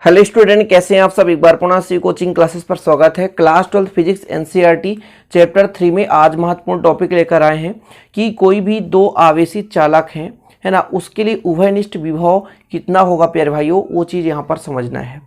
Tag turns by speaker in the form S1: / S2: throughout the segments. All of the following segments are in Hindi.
S1: हेलो स्टूडेंट, कैसे हैं आप सब। एक बार पुनः सी कोचिंग क्लासेस पर स्वागत है। क्लास 12 फिजिक्स एनसीईआरटी चैप्टर 3 में आज महत्वपूर्ण टॉपिक लेकर आए हैं कि कोई भी दो आवेशी चालक हैं, है ना, उसके लिए उभयनिष्ठ विभव कितना होगा प्यारे भाइयों, वो चीज़ यहाँ पर समझना है।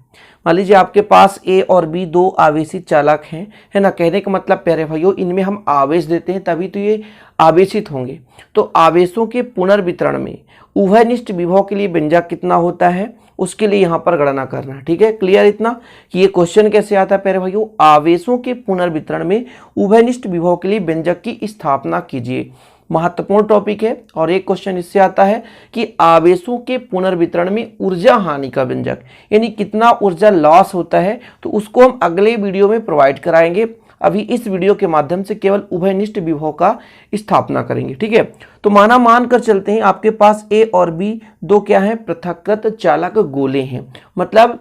S1: मान लीजिए आपके पास ए और बी दो आवेशित चालक हैं, है ना। कहने का मतलब प्यारे भाइयों, इनमें हम आवेश देते हैं तभी तो ये आवेशित होंगे। तो आवेशों के पुनर्वितरण में उभयनिष्ठ विभव के लिए व्यंजक कितना होता है, उसके लिए यहाँ पर गणना करना है। ठीक है, क्लियर इतना कि ये क्वेश्चन कैसे आता है प्यारे भाइयों। आवेशों के पुनर्वितरण में उभयनिष्ठ विभव के लिए व्यंजक की स्थापना कीजिए। महत्वपूर्ण टॉपिक है। और एक क्वेश्चन इससे आता है कि आवेशों के पुनर्वितरण में ऊर्जा हानि का व्यंजक, यानी कितना ऊर्जा लॉस होता है, तो उसको हम अगले वीडियो में प्रोवाइड कराएंगे। अभी इस वीडियो के माध्यम से केवल उभयनिष्ठ विभव का स्थापना करेंगे। ठीक है, तो मान कर चलते हैं आपके पास ए और बी दो क्या है, पृथक्कृत चालक गोले हैं। मतलब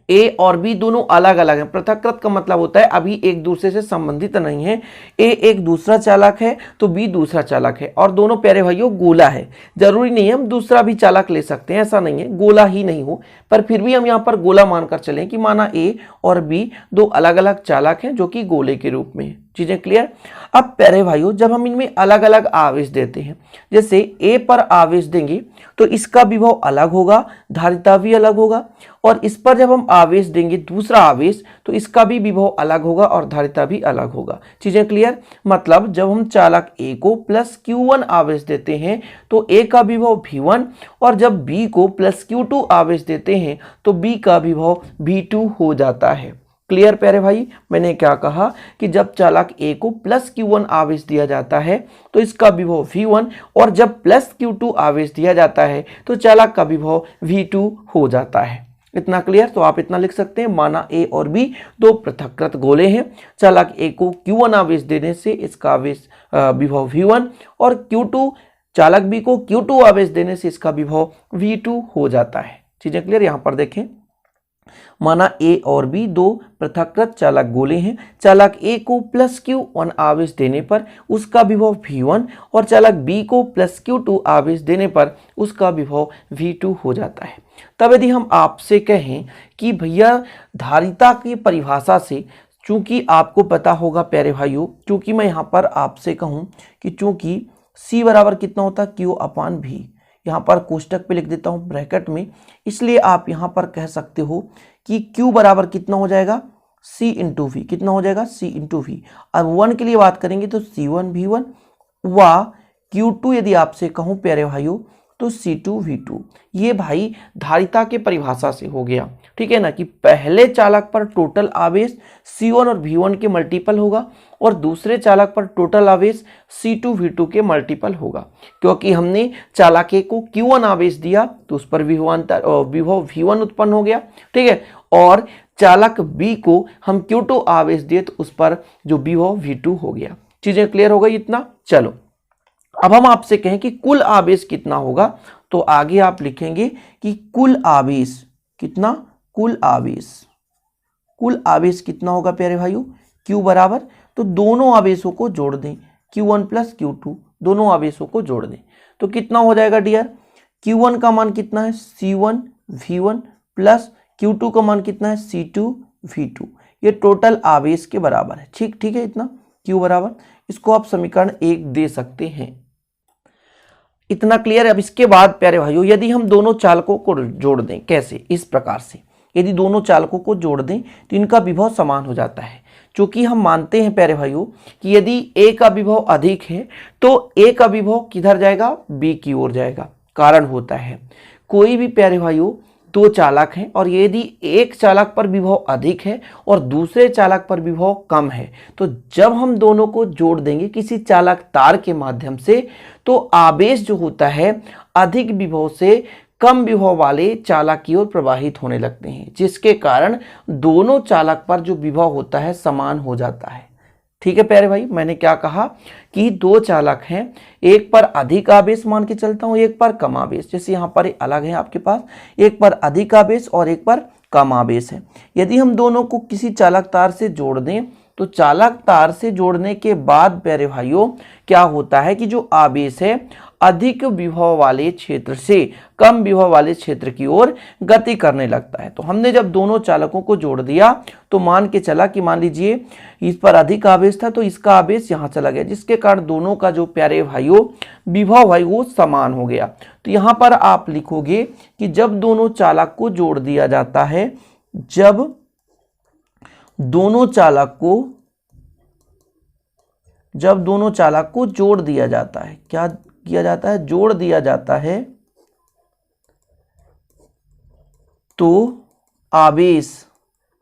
S1: ए और बी दोनों अलग अलग हैं। पृथक्कृत का मतलब होता है अभी एक दूसरे से संबंधित नहीं है। ए एक दूसरा चालक है तो बी दूसरा चालक है, और दोनों प्यारे भाइयों गोला है। जरूरी नहीं है हम दूसरा भी चालक ले सकते हैं, ऐसा नहीं है गोला ही नहीं हो, पर फिर भी हम यहाँ पर गोला मानकर चलें कि माना ए और बी दो अलग अलग चालक हैं जो कि गोले के रूप में है। चीजें क्लियर। अब प्यारे भाइयों, जब हम इनमें अलग अलग आवेश देते हैं, जैसे ए पर आवेश देंगे तो इसका विभव अलग होगा, धारिता भी अलग होगा, और इस पर जब हम आवेश देंगे दूसरा आवेश तो इसका भी विभव अलग होगा और धारिता भी अलग होगा। चीजें क्लियर। मतलब जब हम चालक ए को प्लस Q1 आवेश देते हैं तो ए का विभव V1, और जब बी को प्लस Q2 आवेश देते हैं तो बी का विभव V2 हो जाता है। क्लियर प्यारे भाई, मैंने क्या कहा कि जब चालक ए को प्लस Q1 आवेश दिया जाता है तो इसका विभव V1, और जब प्लस Q2 आवेश दिया जाता है तो चालक का विभव V2 हो जाता है। इतना क्लियर। तो आप इतना लिख सकते हैं, माना ए और बी दो पृथक्कृत गोले हैं। चालक ए को Q1 आवेश देने से इसका आवेश विभव V1, और Q2 चालक बी को Q2 आवेश देने से इसका विभव V2 हो जाता है। चीजें क्लियर। यहां पर देखें, माना ए और बी दो पृथक्कृत चालक गोले हैं। चालक ए को प्लस Q1 आवेश देने पर उसका विभव V1, और चालक बी को प्लस Q2 आवेश देने पर उसका विभव V2 हो जाता है। तब यदि हम आपसे कहें कि भैया धारिता की परिभाषा से, चूंकि आपको पता होगा प्यारे भाइयों, चूंकि मैं यहाँ पर आपसे कहूँ कि चूंकि C बराबर कितना होता है Q/V, यहाँ पर कोष्टक पे लिख देता हूँ ब्रैकेट में, इसलिए आप यहाँ पर कह सकते हो कि Q बराबर कितना हो जाएगा C इंटू V। कितना हो जाएगा C इंटू V। अब 1 के लिए बात करेंगे तो C1V1, व Q2 यदि आपसे कहूँ प्यारे भाइयों तो C2V2। ये भाई धारिता के परिभाषा से हो गया। ठीक है ना, कि पहले चालक पर टोटल आवेश C1 और V1 के मल्टीपल होगा, और दूसरे चालक पर टोटल आवेश C2V2 के मल्टीपल होगा। क्योंकि हमने चालक ए को Q1 आवेश दिया तो उस पर विभव V1 उत्पन्न हो गया। ठीक है, और चालक बी को हम Q2 आवेश दिए तो उस पर जो विभव V2 हो गया। चीजें क्लियर हो गई इतना। चलो, अब हम आपसे कहें कि कुल आवेश कितना होगा, तो आगे आप लिखेंगे कि कुल आवेश कितना, कुल आवेश कितना होगा प्यारे भाइयों, Q बराबर, तो दोनों आवेशों को जोड़ दें, Q1 प्लस Q2, दोनों आवेशों को जोड़ दें तो कितना हो जाएगा डियर। Q1 का मान कितना है C1V1 प्लस Q2 का मान कितना है C2V2। ये टोटल आवेश के बराबर है। ठीक है, इतना Q बराबर, इसको आप समीकरण 1 दे सकते हैं। इतना क्लियर है। अब इसके बाद प्यारे भाइयों, यदि हम दोनों चालकों को जोड़ दें, कैसे, इस प्रकार से, यदि दोनों चालकों को जोड़ दें तो इनका विभव समान हो जाता है। क्योंकि हम मानते हैं प्यारे भाइयों कि यदि ए का विभव अधिक है तो ए का विभव किधर जाएगा, बी की ओर जाएगा। कारण होता है कोई भी प्यारे भाइयों दो चालक हैं, और यदि एक चालक पर विभव अधिक है और दूसरे चालक पर विभव कम है, तो जब हम दोनों को जोड़ देंगे किसी चालक तार के माध्यम से, तो आवेश जो होता है अधिक विभव से कम विभव वाले चालक की ओर प्रवाहित होने लगते हैं, जिसके कारण दोनों चालक पर जो विभव होता है समान हो जाता है। ठीक है प्यारे भाई, मैंने क्या कहा कि दो चालक हैं, एक पर अधिक आवेश मान के चलता हूं, एक पर कम आवेश। जैसे यहाँ पर अलग है आपके पास, एक पर अधिक आवेश और एक पर कम आवेश है। यदि हम दोनों को किसी चालक तार से जोड़ दें तो चालक तार से जोड़ने के बाद प्यारे भाइयों क्या होता है कि जो आवेश है अधिक विभव वाले क्षेत्र से कम विभव वाले क्षेत्र की ओर गति करने लगता है। तो हमने जब दोनों चालकों को जोड़ दिया तो मान के चला कि मान लीजिए इस पर अधिक आवेश था तो इसका आवेश यहां चला गया, जिसके कारण दोनों का जो प्यारे भाइयों विभव है वो समान हो गया। तो यहां पर आप लिखोगे कि जब दोनों चालक को जोड़ दिया जाता है, जब दोनों चालक को जोड़ दिया जाता है, क्या किया जाता है, जोड़ दिया जाता है, तो आवेश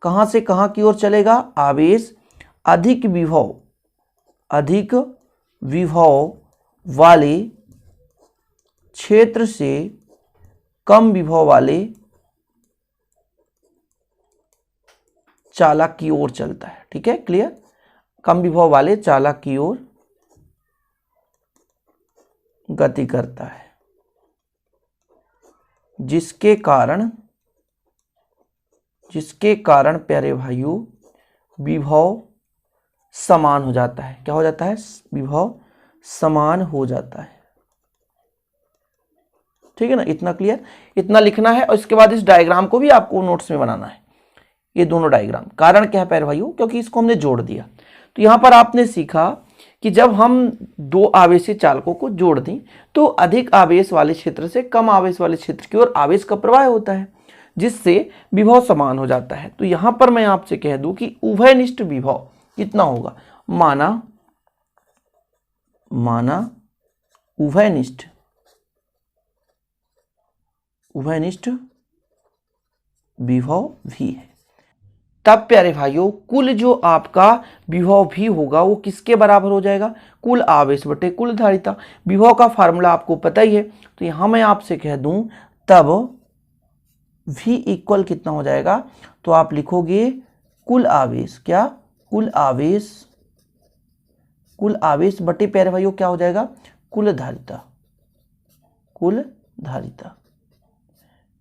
S1: कहां से कहां की ओर चलेगा, आवेश अधिक विभव वाले क्षेत्र से कम विभव वाले चालक की ओर चलता है। ठीक है, क्लियर, कम विभव वाले चालक की ओर गति करता है, जिसके कारण प्यारे भाइयों विभव समान हो जाता है। क्या हो जाता है, विभव समान हो जाता है। ठीक है ना, इतना क्लियर, इतना लिखना है। और इसके बाद इस डायग्राम को भी आपको नोट्स में बनाना है, ये दोनों डायग्राम। कारण क्या है प्यारे भाइयों, क्योंकि इसको हमने जोड़ दिया। तो यहां पर आपने सीखा कि जब हम दो आवेशी चालकों को जोड़ दें तो अधिक आवेश वाले क्षेत्र से कम आवेश वाले क्षेत्र की ओर आवेश का प्रवाह होता है, जिससे विभव समान हो जाता है। तो यहां पर मैं आपसे कह दूं कि उभयनिष्ठ विभव कितना होगा, माना उभयनिष्ठ विभव भी है। तब प्यारे भाइयों कुल जो आपका विभव भी होगा वो किसके बराबर हो जाएगा, कुल आवेश बटे कुल धारिता। विभव का फार्मूला आपको पता ही है, तो यहां मैं आपसे कह दूं तब V इक्वल कितना हो जाएगा, तो आप लिखोगे कुल आवेश, क्या, कुल आवेश बटे प्यारे भाइयों क्या हो जाएगा, कुल धारिता।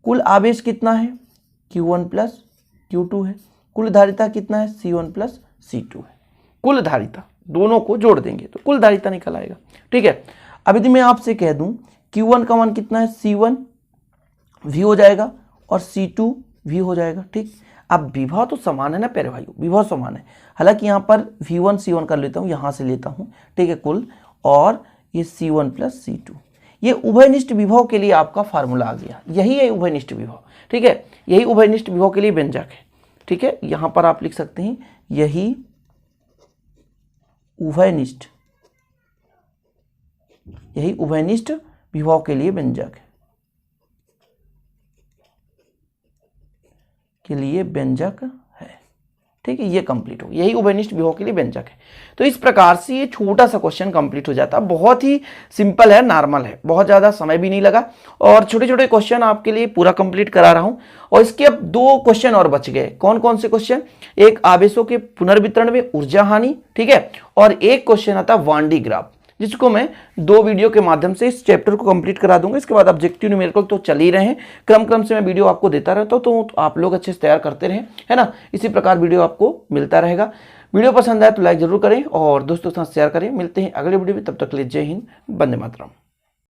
S1: कुल आवेश कितना है, Q1 प्लस Q2 है। कुल धारिता कितना है, C1 प्लस C2 है। कुल धारिता दोनों को जोड़ देंगे तो कुल धारिता निकल आएगा। ठीक है, अब यदि मैं आपसे कह दूं Q1 का मान कितना है, C1 V हो जाएगा और C2 V हो जाएगा। ठीक, अब विभव तो समान है ना प्यारे भाइयों, विभव समान है। हालांकि यहाँ पर V1 C1 कर लेता हूँ, यहाँ से लेता हूँ। ठीक है, कुल, और ये C1 प्लस C2, ये उभयनिष्ठ विभव के लिए आपका फार्मूला आ गया। यही है उभयनिष्ठ विभव। ठीक है, यही उभयनिष्ठ विभव के लिए व्यंजक है। ठीक है, यहां पर आप लिख सकते हैं यही उभयनिष्ठ विभव के लिए व्यंजक है। ठीक है, ये कंप्लीट हो, यही उभयनिष्ठ विभव के लिए व्यंजक है। तो इस प्रकार से ये छोटा सा क्वेश्चन कंप्लीट हो जाता है। बहुत ही सिंपल है, नॉर्मल है, बहुत ज्यादा समय भी नहीं लगा और छोटे छोटे क्वेश्चन आपके लिए पूरा कंप्लीट करा रहा हूं। और इसके अब दो क्वेश्चन और बच गए। कौन कौन से क्वेश्चन, एक आवेशों के पुनर्वितरण में ऊर्जा हानि, ठीक है, और एक क्वेश्चन आता है वान डी ग्राफ, जिसको मैं 2 वीडियो के माध्यम से इस चैप्टर को कंप्लीट करा दूंगा। इसके बाद ऑब्जेक्टिव न्यूमेरिकल तो चल ही रहे हैं, क्रम से मैं वीडियो आपको देता रहता हूं, तो आप लोग अच्छे से तैयार करते रहें, है ना। इसी प्रकार वीडियो आपको मिलता रहेगा। वीडियो पसंद आए तो लाइक जरूर करें और दोस्तों के साथ शेयर करें। मिलते हैं अगले वीडियो में, तब तक के लिए जय हिंद, वंदे मातरम।